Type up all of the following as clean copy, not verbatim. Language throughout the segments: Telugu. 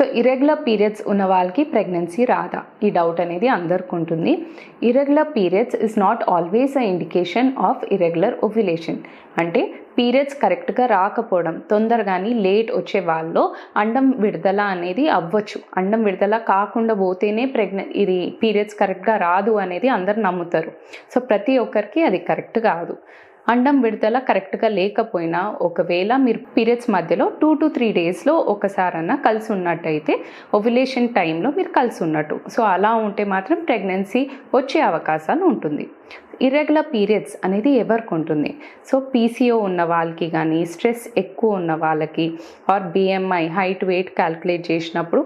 సో ఇర్రెగ్యులర్ పీరియడ్స్ ఉన్న వాళ్ళకి ప్రెగ్నెన్సీ రాదా, ఈ డౌట్ అనేది అందరికి ఉంటుంది. Irregular periods is not always a indication of irregular ovulation. అంటే పీరియడ్స్ కరెక్ట్గా రాకపోవడం, తొందరగాని లేట్ వచ్చే వాళ్ళలో అండం విడుదల అనేది అవ్వచ్చు. అండం విడుదల కాకుండా పోతేనే ఇది పీరియడ్స్ కరెక్ట్గా రాదు అనేది అందరు నమ్ముతారు. సో ప్రతి ఒక్కరికి అది కరెక్ట్ కాదు. అండం విడుదల కరెక్ట్గా లేకపోయినా ఒకవేళ మీరు పీరియడ్స్ మధ్యలో 2 to 3 డేస్లో ఒకసారన్నా కలిసి ఉన్నట్టయితే ఓవ్యులేషన్ టైంలో మీరు కలిసి ఉన్నట్టు. సో అలా ఉంటే మాత్రం ప్రెగ్నెన్సీ వచ్చే అవకాశాలు ఉంటుంది. ఇర్రెగ్యులర్ పీరియడ్స్ అనేది ఎవరికి ఉంటుంది? సో పీసీఓ ఉన్న వాళ్ళకి కానీ, స్ట్రెస్ ఎక్కువ ఉన్న వాళ్ళకి, or BMI height weight calculate చేసినప్పుడు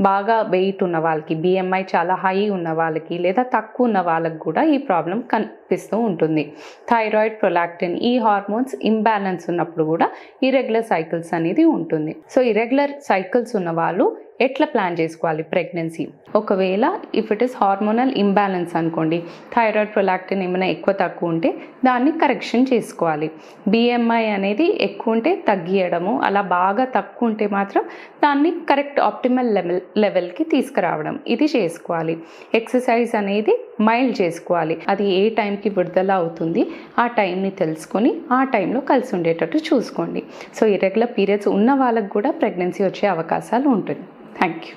బాగా వెయిట్ ఉన్న వాళ్ళకి, బిఎంఐ చాలా హై ఉన్న వాళ్ళకి, లేదా తక్కువ ఉన్న వాళ్ళకి కూడా ఈ ప్రాబ్లం కనిపిస్తూ ఉంటుంది. థైరాయిడ్, ప్రొలాక్టిన్ ఈ హార్మోన్స్ ఇంబ్యాలెన్స్ ఉన్నప్పుడు కూడా ఇర్రెగ్యులర్ సైకిల్స్ అనేది ఉంటుంది. సో ఇర్రెగ్యులర్ సైకిల్స్ ఉన్న వాళ్ళు ఎట్లా ప్లాన్ చేసుకోవాలి ప్రెగ్నెన్సీ? ఒకవేళ if it is hormonal imbalance అనుకోండి, థైరాయిడ్, ప్రొలాక్టిన్ ఏమైనా ఎక్కువ తక్కువ ఉంటే దాన్ని కరెక్షన్ చేసుకోవాలి. బిఎంఐ అనేది ఎక్కువ ఉంటే తగ్గియడము, అలా బాగా తక్కువ ఉంటే మాత్రం దాన్ని కరెక్ట్ ఆప్టిమల్ లెవెల్కి తీసుకురావడం, ఇది చేసుకోవాలి. ఎక్సర్సైజ్ అనేది మైల్డ్ చేసుకోవాలి. అది ఏ టైంకి విడుదల అవుతుంది ఆ టైంని తెలుసుకొని ఆ టైంలో కలిసి ఉండేటట్టు చూసుకోండి. సో ఇర్రెగ్యులర్ పీరియడ్స్ ఉన్న వాళ్ళకు కూడా ప్రెగ్నెన్సీ వచ్చే అవకాశాలు ఉంటుంది. Thank you.